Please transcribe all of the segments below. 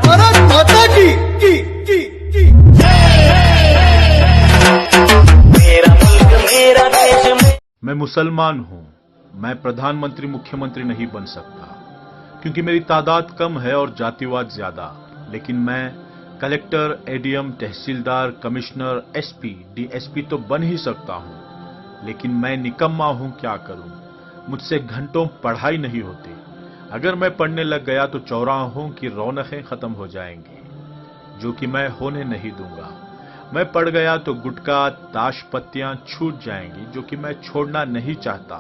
भारत माता की मैं मुसलमान हूं, मैं प्रधानमंत्री मुख्यमंत्री नहीं बन सकता क्योंकि मेरी तादाद कम है और जातिवाद ज्यादा। लेकिन मैं कलेक्टर, एडीएम, तहसीलदार, कमिश्नर, एसपी, डीएसपी तो बन ही सकता हूं। लेकिन मैं निकम्मा हूं, क्या करूं? मुझसे घंटों पढ़ाई नहीं होती। अगर मैं पढ़ने लग गया तो चौराहों की रौनकें खत्म हो जाएंगी, जो कि मैं होने नहीं दूंगा। मैं पड़ गया तो गुटखा, ताश पत्तियां छूट जाएंगी, जो कि मैं छोड़ना नहीं चाहता।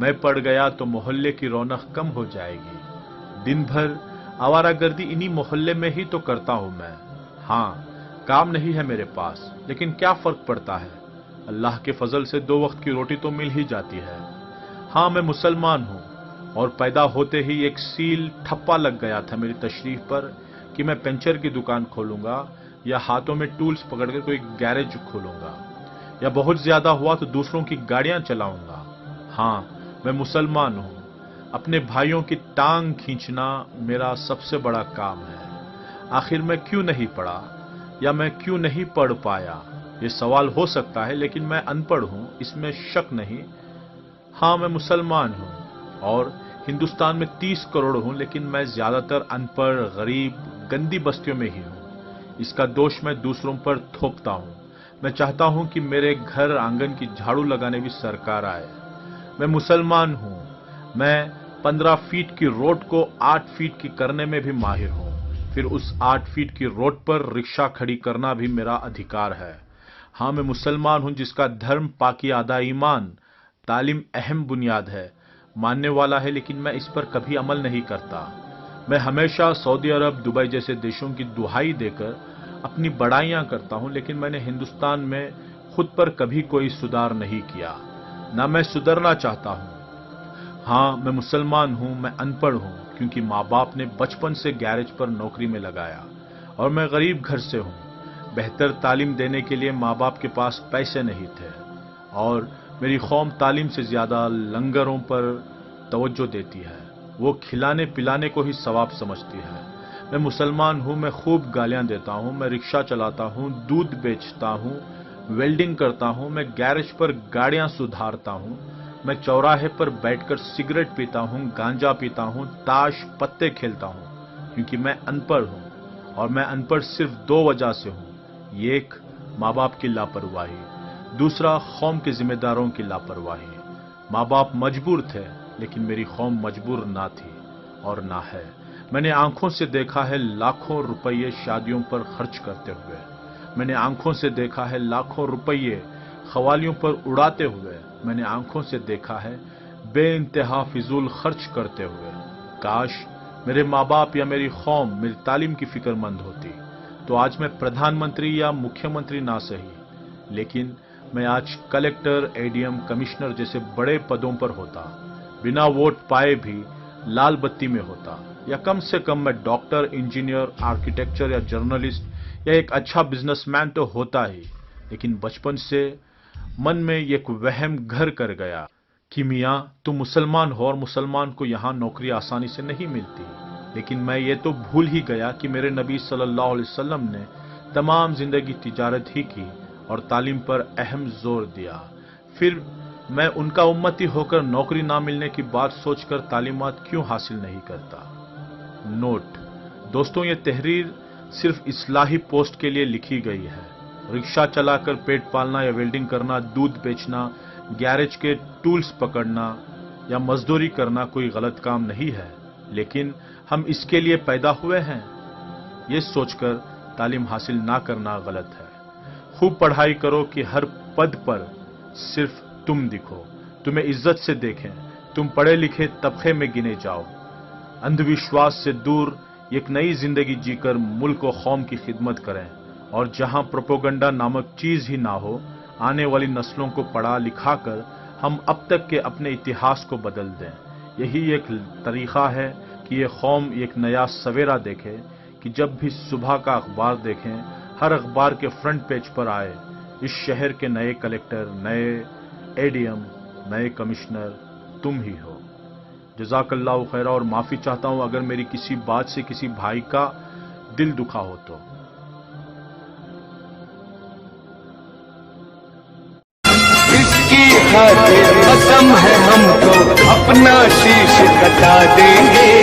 मैं पड़ गया तो मोहल्ले की रौनक कम हो जाएगी। दिन भर आवारागर्दी इन्हीं मोहल्ले में ही तो करता हूं मैं। हाँ, काम नहीं है मेरे पास, लेकिन क्या फर्क पड़ता है? अल्लाह के फजल से 2 वक्त की रोटी तो मिल ही जाती है। हाँ, मैं मुसलमान हूं और पैदा होते ही एक सील ठप्पा लग गया था मेरी तशरीफ पर कि मैं पंचर की दुकान खोलूंगा या हाथों में टूल्स पकड़कर कोई गैरेज खोलूंगा, या बहुत ज्यादा हुआ तो दूसरों की गाड़ियां चलाऊंगा। हाँ, मैं मुसलमान हूं। अपने भाइयों की टांग खींचना मेरा सबसे बड़ा काम है। आखिर मैं क्यों नहीं पढ़ा या मैं क्यों नहीं पढ़ पाया? ये सवाल हो सकता है, लेकिन मैं अनपढ़ हूं, इसमें शक नहीं। हाँ, मैं मुसलमान हूं और हिंदुस्तान में 30 करोड़ हूं, लेकिन मैं ज्यादातर अनपढ़, गरीब, गंदी बस्तियों में ही हूं। इसका दोष मैं दूसरों पर थोपता हूं। मैं चाहता हूं कि मेरे घर आंगन की झाड़ू लगाने भी सरकार आए। मैं मुसलमान हूं। मैं 15 फीट की रोड को 8 फीट की करने में भी माहिर हूं। फिर उस 8 फीट की रोड पर रिक्शा खड़ी करना भी मेरा अधिकार है। हाँ, मैं मुसलमान हूं जिसका धर्म, पाकी, आदा ईमान, तालीम अहम बुनियाद है, मानने वाला है, लेकिन मैं इस पर कभी अमल नहीं करता। मैं हमेशा सऊदी अरब, दुबई जैसे देशों की दुहाई देकर अपनी बड़ाइयां करता हूं, लेकिन मैंने हिंदुस्तान में खुद पर कभी कोई सुधार नहीं किया, ना मैं सुधरना चाहता हूं। हाँ, मैं मुसलमान हूं, मैं अनपढ़ हूं क्योंकि माँ बाप ने बचपन से गैरेज पर नौकरी में लगाया, और मैं गरीब घर से हूं। बेहतर तालीम देने के लिए माँ बाप के पास पैसे नहीं थे, और मेरी कौम तालीम से ज्यादा लंगरों पर तवज्जो देती है। वो खिलाने पिलाने को ही सवाब समझती है। मैं मुसलमान हूं, मैं खूब गालियां देता हूं, मैं रिक्शा चलाता हूं, दूध बेचता हूं, वेल्डिंग करता हूं, मैं गैरेज पर गाड़ियां सुधारता हूं, मैं चौराहे पर बैठकर सिगरेट पीता हूं, गांजा पीता हूं, ताश पत्ते खेलता हूं, क्योंकि मैं अनपढ़ हूं। और मैं अनपढ़ सिर्फ 2 वजह से हूं। एक, माँ बाप की लापरवाही, दूसरा, कौम के जिम्मेदारों की लापरवाही। माँ बाप मजबूर थे, लेकिन मेरी कौम मजबूर ना थी और ना है। मैंने आंखों से देखा है लाखों रुपये शादियों पर खर्च करते हुए। मैंने आंखों से देखा है लाखों रुपये खवालियों पर उड़ाते हुए। मैंने आंखों से देखा है बेइंतहा फिजूल खर्च करते हुए। काश मेरे माँ बाप या मेरी कौम मेरी तालीम की फिक्रमंद होती तो आज मैं प्रधानमंत्री या मुख्यमंत्री ना सही, लेकिन मैं आज कलेक्टर, एडीएम, कमिश्नर जैसे बड़े पदों पर होता। बिना वोट पाए भी लाल बत्ती में होता, या कम से कम मैं डॉक्टर, इंजीनियर, आर्किटेक्चर या जर्नलिस्ट या एक अच्छा बिजनेसमैन तो होता ही। लेकिन बचपन से मन में एक वहम घर कर गया कि मियां तुम मुसलमान हो और मुसलमान को यहां नौकरी आसानी से नहीं मिलती। लेकिन मैं ये तो भूल ही गया कि मेरे नबी सल्लल्लाहु अलैहि वसल्लम ने तमाम जिंदगी तिजारत ही की और तालीम पर अहम जोर दिया। फिर मैं उनका उम्मती होकर नौकरी ना मिलने की बात सोचकर तालीमात क्यों हासिल नहीं करता? नोट दोस्तों, ये तहरीर सिर्फ इस्लाही पोस्ट के लिए लिखी गई है। रिक्शा चलाकर पेट पालना या वेल्डिंग करना, दूध बेचना, गैरेज के टूल्स पकड़ना या मजदूरी करना कोई गलत काम नहीं है, लेकिन हम इसके लिए पैदा हुए हैं। ये सोचकर तालीम हासिल ना करना गलत है। खूब पढ़ाई करो कि हर पद पर सिर्फ तुम दिखो, तुम्हें इज्जत से देखें, तुम पढ़े लिखे तबके में गिने जाओ। अंधविश्वास से दूर एक नई जिंदगी जीकर मुल्क और कौम की खिदमत करें, और जहां प्रोपोगंडा नामक चीज ही ना हो, आने वाली नस्लों को पढ़ा लिखाकर हम अब तक के अपने इतिहास को बदल दें। यही एक तरीका है कि ये कौम एक नया सवेरा देखे, कि जब भी सुबह का अखबार देखें, हर अखबार के फ्रंट पेज पर आए, इस शहर के नए कलेक्टर, नए एडीएम, नए कमिश्नर तुम ही हो। जज़ाकल्लाहु खैरा। और माफी चाहता हूं अगर मेरी किसी बात से किसी भाई का दिल दुखा हो तो। इसकी खातिर कसम है हमको अपना शीश कटा देंगे।